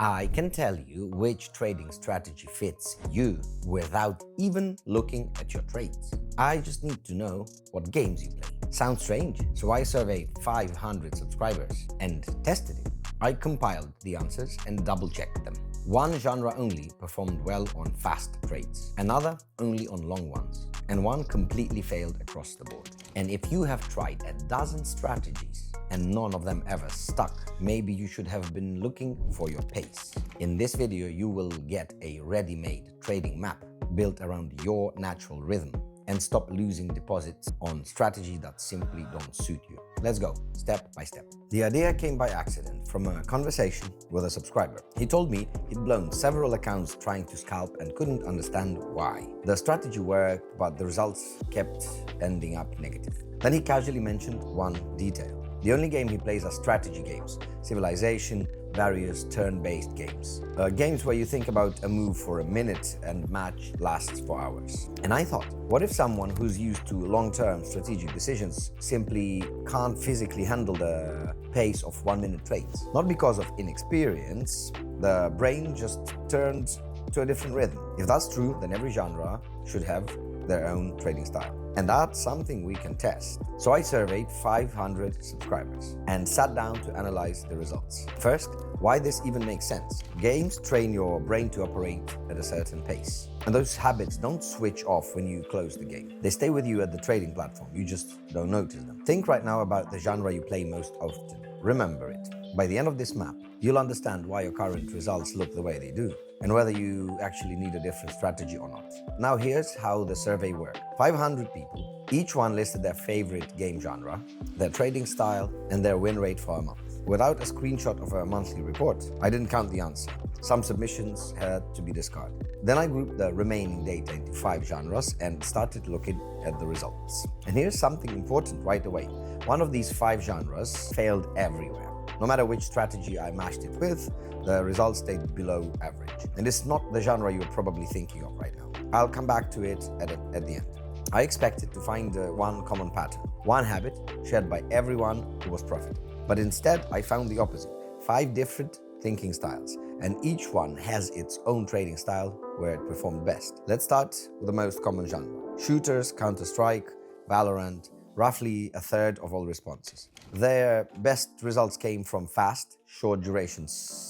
I can tell you which trading strategy fits you without even looking at your trades. I just need to know what games you play. Sounds strange? So I surveyed 500 subscribers and tested it. I compiled the answers and double-checked them. One genre only performed well on fast trades, another only on long ones, and one completely failed across the board. And if you have tried a dozen strategies and none of them ever stuck, maybe you should have been looking for your pace. In this video, you will get a ready-made trading map built around your natural rhythm and stop losing deposits on strategies that simply don't suit you. Let's go, step by step. The idea came by accident from a conversation with a subscriber. He told me he'd blown several accounts trying to scalp and couldn't understand why. The strategy worked, but the results kept ending up negative. Then he casually mentioned one detail. The only game he plays are strategy games, civilization, various turn-based games. Games where you think about a move for a minute and match lasts for hours. And I thought, what if someone who's used to long-term strategic decisions simply can't physically handle the pace of 1-minute trades? Not because of inexperience, the brain just turned to a different rhythm. If that's true, then every genre should have their own trading style. And that's something we can test. So I surveyed 500 subscribers and sat down to analyze the results. First, why this even makes sense. Games train your brain to operate at a certain pace. And those habits don't switch off when you close the game. They stay with you at the trading platform, you just don't notice them. Think right now about the genre you play most often. Remember it. By the end of this map, you'll understand why your current results look the way they do, and whether you actually need a different strategy or not. Now here's how the survey worked. 500 people, each one listed their favorite game genre, their trading style, and their win rate for a month. Without a screenshot of a monthly report, I didn't count the answer. Some submissions had to be discarded. Then I grouped the remaining data into 5 genres and started looking at the results. And here's something important right away. One of these 5 genres failed everywhere. No matter which strategy I matched it with, the results stayed below average. And it's not the genre you're probably thinking of right now. I'll come back to it at the end. I expected to find one common pattern, one habit shared by everyone who was profiting. But instead, I found the opposite. 5 different thinking styles, and each one has its own trading style where it performed best. Let's start with the most common genre. Shooters, Counter-Strike, Valorant, roughly a third of all responses. Their best results came from fast, short duration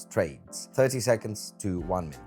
trades, 30 seconds to 1 minute.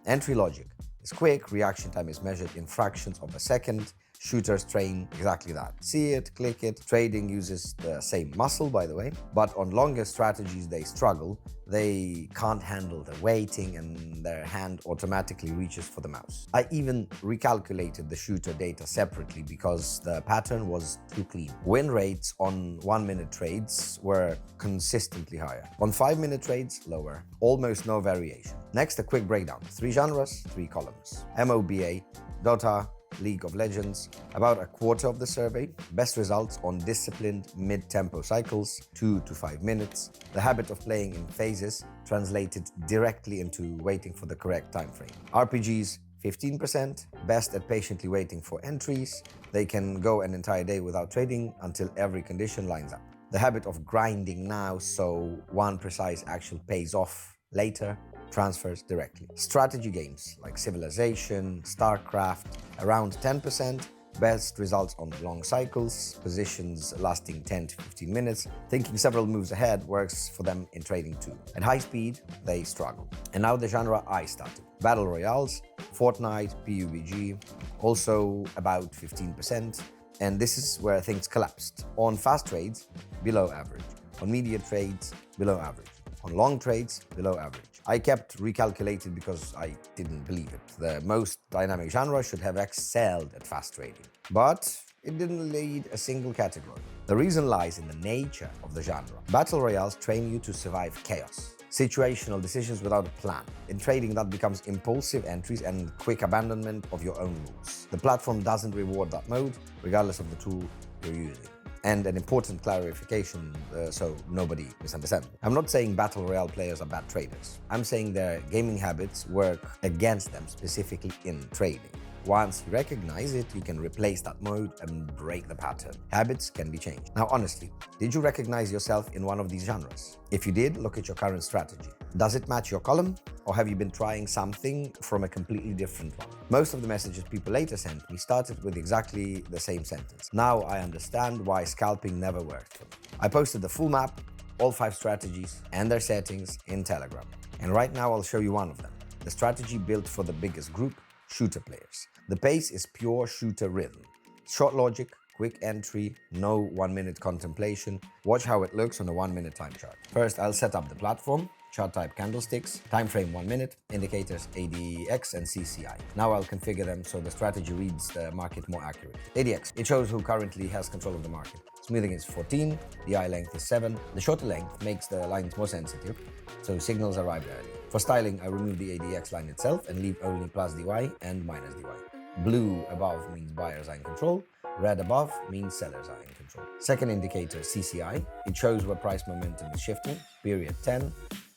Entry logic is quick, reaction time is measured in fractions of a second. Shooters train exactly that. See it, click it. Trading uses the same muscle, by the way, but on longer strategies they struggle. They can't handle the waiting and their hand automatically reaches for the mouse. I even recalculated the shooter data separately because the pattern was too clean. Win rates on 1-minute trades were consistently higher. On 5-minute trades, lower. Almost no variation. Next, a quick breakdown. 3 genres, 3 columns. MOBA, Dota, League of Legends, about a quarter of the survey. Best results on disciplined mid-tempo cycles, 2 to 5 minutes. The habit of playing in phases translated directly into waiting for the correct time frame. RPGs, 15%, best at patiently waiting for entries. They can go an entire day without trading until every condition lines up. The habit of grinding now so one precise action pays off later transfers directly. Strategy games like Civilization, StarCraft, around 10%. Best results on long cycles, positions lasting 10 to 15 minutes. Thinking several moves ahead works for them in trading too. At high speed, they struggle. And now the genre I started. Battle Royales, Fortnite, PUBG, also about 15%. And this is where things collapsed. On fast trades, below average. On medium trades, below average. On long trades, below average. I kept recalculating because I didn't believe it. The most dynamic genre should have excelled at fast trading. But it didn't lead a single category. The reason lies in the nature of the genre. Battle Royales train you to survive chaos. Situational decisions without a plan. In trading, that becomes impulsive entries and quick abandonment of your own moves. The platform doesn't reward that mode, regardless of the tool you're using. And an important clarification so nobody misunderstands me. I'm not saying Battle Royale players are bad traders. I'm saying their gaming habits work against them, specifically in trading. Once you recognize it, you can replace that mode and break the pattern. Habits can be changed. Now, honestly, did you recognize yourself in one of these genres? If you did, look at your current strategy. Does it match your column? Or have you been trying something from a completely different one? Most of the messages people later sent me started with exactly the same sentence. Now I understand why scalping never worked for me. I posted the full map, all 5 strategies and their settings in Telegram. And right now I'll show you one of them. The strategy built for the biggest group, shooter players. The pace is pure shooter rhythm. Short logic, quick entry, no 1-minute contemplation. Watch how it looks on a 1-minute time chart. First, I'll set up the platform. Chart type candlesticks, time frame 1 minute, indicators ADX and CCI. Now I'll configure them so the strategy reads the market more accurately. ADX, it shows who currently has control of the market. Smoothing is 14, the eye length is 7. The shorter length makes the lines more sensitive, so signals arrive early. For styling, I remove the ADX line itself and leave only plus DY and minus DY. Blue above means buyers are in control. Red above means sellers are in control. Second indicator, CCI. It shows where price momentum is shifting. Period 10.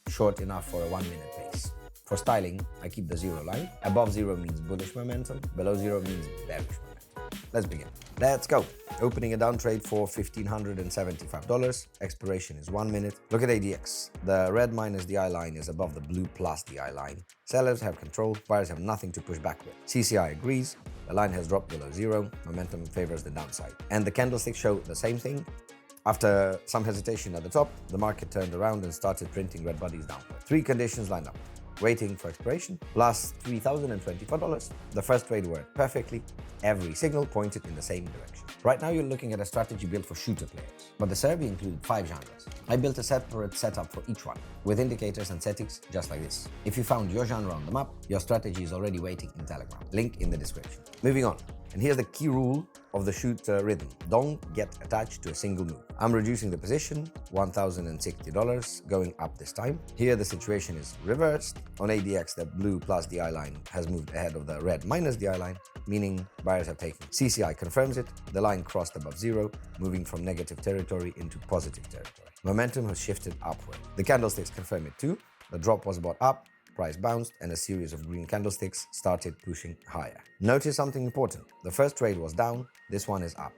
Short enough for a 1-minute pace. For styling, I keep the 0 line. Above 0 means bullish momentum. Below 0 means bearish momentum. Let's begin. Let's go. Opening a down trade for $1,575. Expiration is 1 minute. Look at ADX. The red minus DI line is above the blue plus DI line. Sellers have control. Buyers have nothing to push back with. CCI agrees. The line has dropped below 0. Momentum favors the downside. And the candlesticks show the same thing. After some hesitation at the top, the market turned around and started printing red bodies downward. 3 conditions lined up. Waiting for expiration, plus $3,024. The first trade worked perfectly. Every signal pointed in the same direction. Right now you're looking at a strategy built for shooter players, but the survey included 5 genres. I built a separate setup for each one, with indicators and settings just like this. If you found your genre on the map, your strategy is already waiting in Telegram. Link in the description. Moving on. And here's the key rule of the shooter rhythm. Don't get attached to a single move. I'm reducing the position, $1,060, going up this time. Here the situation is reversed. On ADX, the blue plus DI line has moved ahead of the red minus DI line, meaning buyers have taken. CCI confirms it. The line crossed above 0, moving from negative territory into positive territory. Momentum has shifted upward. The candlesticks confirm it too. The drop was bought up. Price bounced and a series of green candlesticks started pushing higher. Notice something important. The first trade was down, this one is up.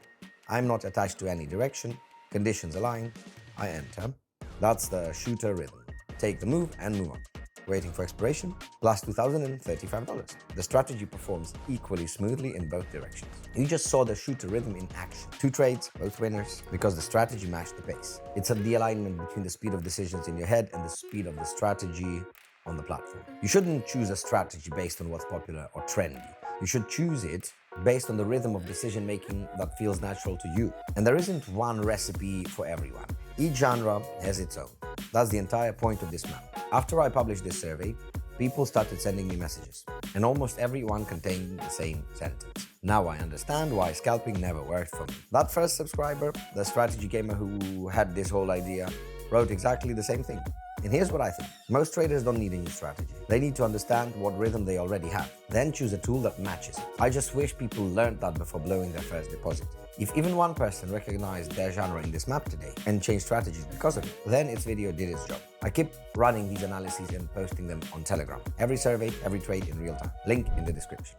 I'm not attached to any direction. Conditions align. I enter. That's the shooter rhythm. Take the move and move on. Waiting for expiration, plus $2,035. The strategy performs equally smoothly in both directions. You just saw the shooter rhythm in action. 2 trades, both winners, because the strategy matched the pace. It's the alignment between the speed of decisions in your head and the speed of the strategy on the platform. You shouldn't choose a strategy based on what's popular or trendy. You should choose it based on the rhythm of decision making that feels natural to you. And there isn't one recipe for everyone. Each genre has its own. That's the entire point of this map. After I published this survey, people started sending me messages, and almost everyone contained the same sentence. Now I understand why scalping never worked for me. That first subscriber, the strategy gamer who had this whole idea, wrote exactly the same thing. And here's what I think. Most traders don't need a new strategy. They need to understand what rhythm they already have, then choose a tool that matches it. I just wish people learned that before blowing their first deposit. If even one person recognized their genre in this map today and changed strategies because of it, then its video did its job. I keep running these analyses and posting them on Telegram. Every survey, every trade in real time. Link in the description.